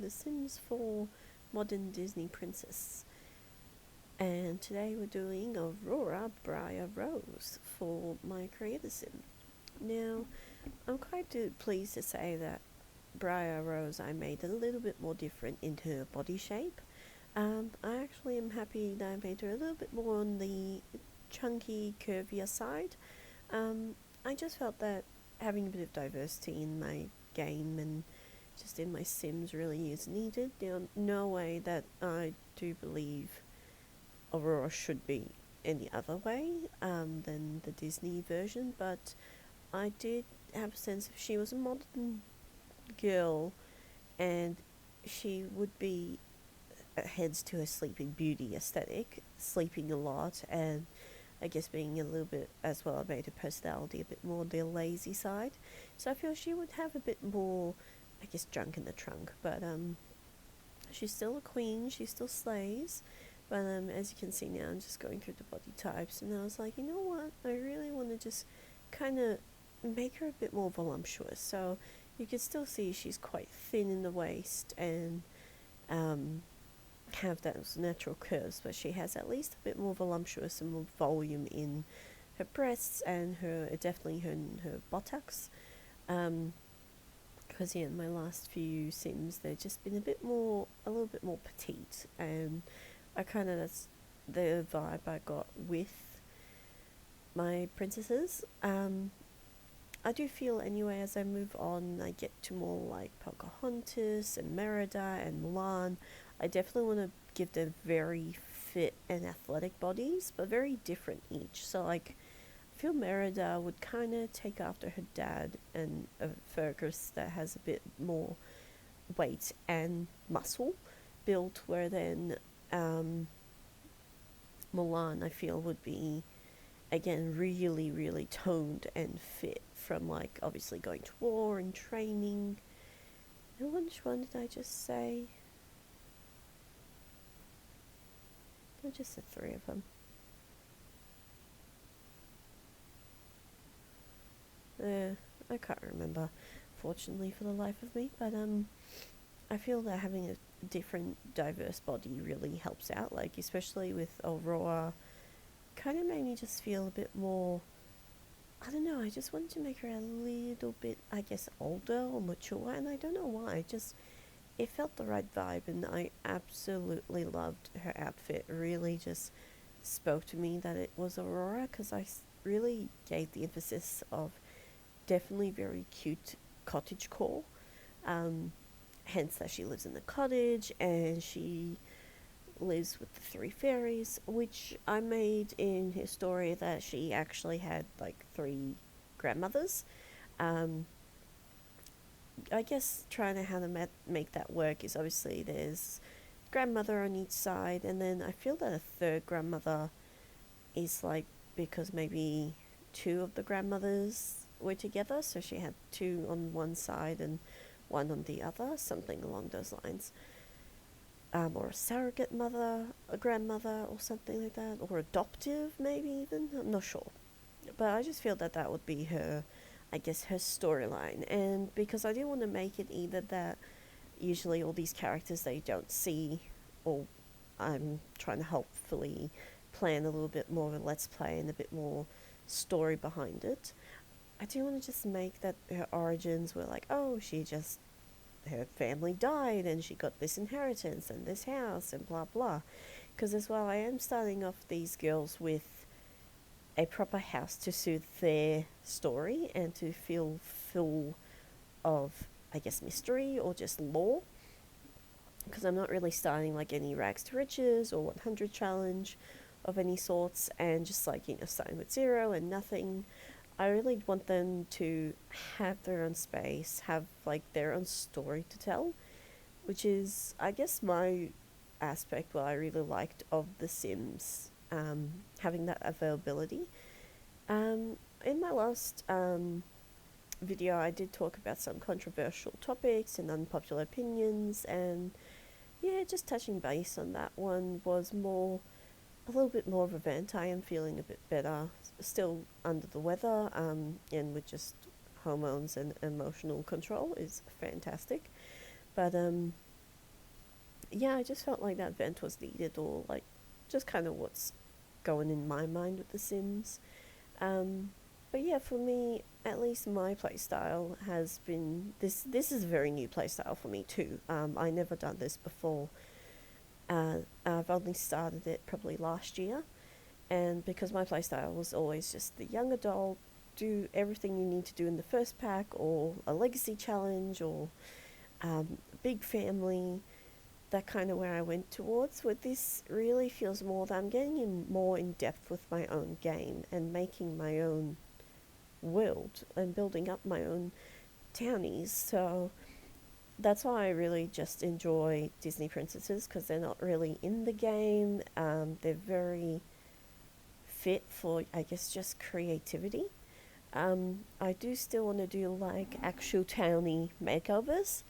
The Sims 4 Modern Disney Princess. And today we're doing Aurora Briar Rose for my creator sim. Now, I'm quite pleased to say that Briar Rose I made a little bit more different in her body shape. I actually am happy that I made her a little bit more on the chunky, curvier side. I just felt that having a bit of diversity in my game and just in my sims really is needed. No way that I do believe Aurora should be any other way than the Disney version, but I did have a sense if she was a modern girl and she would be heads to her Sleeping Beauty aesthetic, sleeping a lot, and I guess being a little bit as well made her personality a bit more the lazy side. So I feel she would have a bit more, I guess, junk in the trunk. But she's still a queen. She still slays. But as you can see now, I'm just going through the body types, and I was like, you know what? I really want to just kind of make her a bit more voluptuous. So you can still see she's quite thin in the waist and have those natural curves, but she has at least a bit more voluptuous and more volume in her breasts and definitely her buttocks. Because in my last few sims, they've just been a little bit more petite, and that's the vibe I got with my princesses. I do feel anyway as I move on, I get to more like Pocahontas and Merida and Mulan. I definitely want to give them very fit and athletic bodies, but very different each. So like, I feel Merida would kind of take after her dad, and Fergus that has a bit more weight and muscle built, where then Mulan I feel would be again really really toned and fit from like obviously going to war and training. And which one did I just say? I just said three of them. I can't remember, fortunately, for the life of me. But I feel that having a different, diverse body really helps out. Like especially with Aurora, kind of made me just feel a bit more. I don't know. I just wanted to make her a little bit, I guess, older or mature, and I don't know why. It felt the right vibe, and I absolutely loved her outfit. It really just spoke to me that it was Aurora, because I really gave the emphasis of definitely very cute cottagecore. Hence that she lives in the cottage and she lives with the three fairies, which I made in her story that she actually had like three grandmothers. Um, I guess trying to how to make that work is obviously there's grandmother on each side, and then I feel that a third grandmother is like because maybe two of the grandmothers were together, so she had two on one side and one on the other, something along those lines. Or a surrogate mother, a grandmother, or something like that, or adoptive, maybe even. I'm not sure, but I just feel that that would be her, I guess, her storyline. And because I didn't want to make it either that usually all these characters they don't see, or I'm trying to hopefully plan a little bit more of a let's play and a bit more story behind it. I do want to just make that her origins were like, oh, her family died and she got this inheritance and this house and blah blah. Because as well, I am starting off these girls with a proper house to suit their story and to feel full of, I guess, mystery or just lore. Because I'm not really starting like any rags to riches or 100 challenge of any sorts, and just like, starting with zero and nothing. I really want them to have their own space, have like their own story to tell, which is, I guess, my aspect what I really liked of The Sims, having that availability. In my last video, I did talk about some controversial topics and unpopular opinions, and yeah, just touching base on that one was a little bit more of a vent. I am feeling a bit better, still under the weather, and with just hormones and emotional control is fantastic. But yeah, I just felt like that vent was needed, or like just kind of what's going in my mind with The Sims. Um, but yeah, for me, at least my playstyle has been this. This is a very new playstyle for me too. I never done this before. I've only started it probably last year, and because my playstyle was always just the young adult, do everything you need to do in the first pack, or a legacy challenge, or big family, that kind of where I went towards. With this, really feels more that I'm getting in more in depth with my own game and making my own world and building up my own townies. So that's why I really just enjoy Disney princesses, because they're not really in the game. They're very fit for, I guess, just creativity. I do still want to do like actual townie makeovers,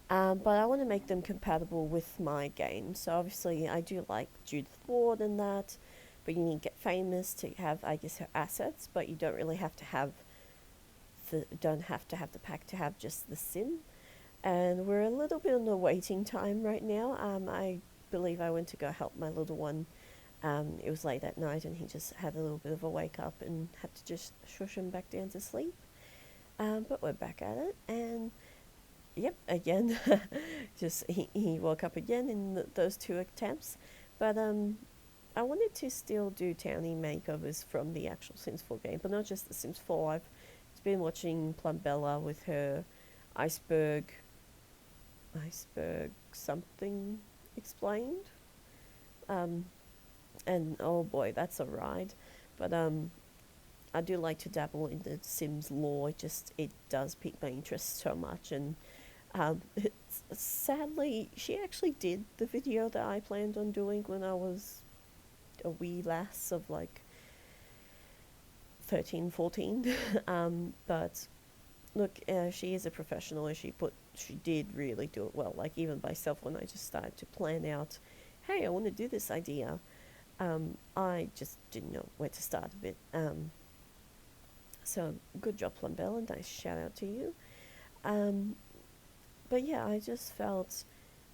but I want to make them compatible with my game. So obviously, I do like Judith Ward and that, but you need to get famous to have, I guess, her assets. But you don't really have to have the pack to have just the sim. And we're a little bit on the waiting time right now. I believe I went to go help my little one. It was late at night, and he just had a little bit of a wake up and had to just shush him back down to sleep. But we're back at it, and yep, again, just he woke up again in those two attempts. But I wanted to still do townie makeovers from the actual Sims 4 game, but not just the Sims 4. I've been watching Plumbella with her iceberg something explained. Um, and oh boy, that's a ride. But I do like to dabble in the Sims lore. It does pique my interest so much, and sadly, she actually did the video that I planned on doing when I was a wee lass of like 13, 14. But look, she is a professional, and she did really do it well. Like even myself, when I just started to plan out, hey, I want to do this idea, I just didn't know where to start a bit. So good job, Plumbella. Nice shout out to you. But yeah, I just felt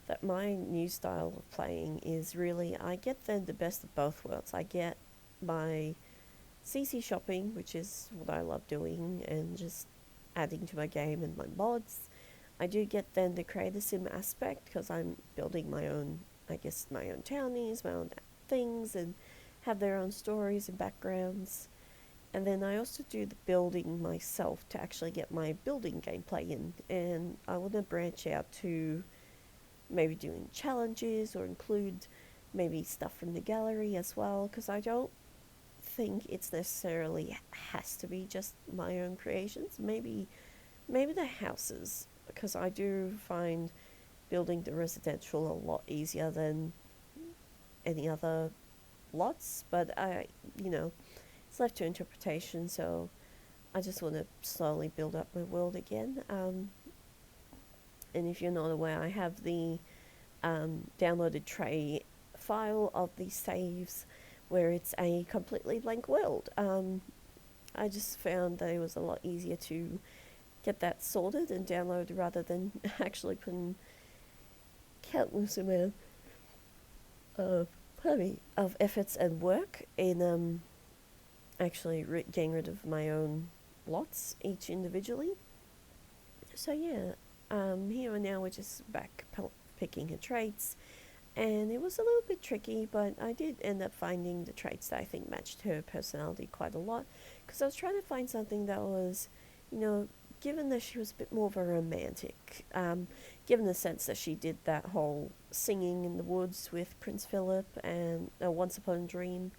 that my new style of playing is really, I get the best of both worlds. I get my CC shopping, which is what I love doing, and just adding to my game and my mods. I do get then the creator sim aspect, because I'm building my own, I guess, my own townies, my own things, and have their own stories and backgrounds. And then I also do the building myself to actually get my building gameplay in. And I want to branch out to maybe doing challenges, or include maybe stuff from the gallery as well, because I don't think it's necessarily has to be just my own creations. Maybe the houses, because I do find building the residential a lot easier than any other lots, but it's left to interpretation. So I just want to slowly build up my world again. And if you're not aware, I have the downloaded tray file of the saves where it's a completely blank world. I just found that it was a lot easier to get that sorted and download, rather than actually putting countless amount of efforts and work in actually getting rid of my own lots each individually. So yeah, here and now we're just back picking her traits, and it was a little bit tricky, but I did end up finding the traits that I think matched her personality quite a lot, because I was trying to find something that was, given that she was a bit more of a romantic, given the sense that she did that whole singing in the woods with Prince Philip and Once Upon a Dream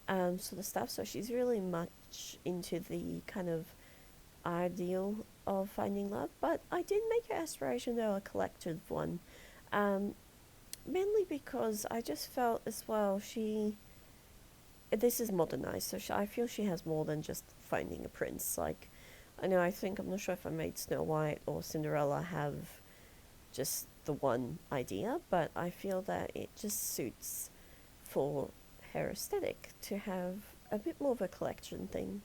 sort of stuff. So she's really much into the kind of ideal of finding love. But I did make her aspiration, though, a collective one. Mainly because I just felt as well this is modernized, so I feel she has more than just finding a prince. Like, I'm not sure if I made Snow White or Cinderella have just the one idea, but I feel that it just suits for her aesthetic to have a bit more of a collection thing.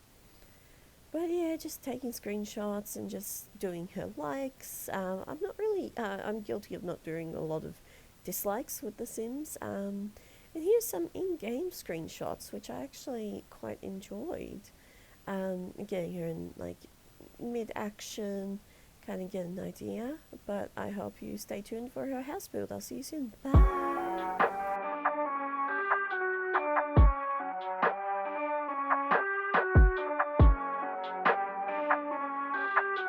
But yeah, just taking screenshots and just doing her likes. I'm not really, I'm guilty of not doing a lot of dislikes with The Sims. And here's some in-game screenshots, which I actually quite enjoyed. Again, you're in like mid-action, kind of get an idea. But I hope you stay tuned for her house build. I'll see you soon. Bye!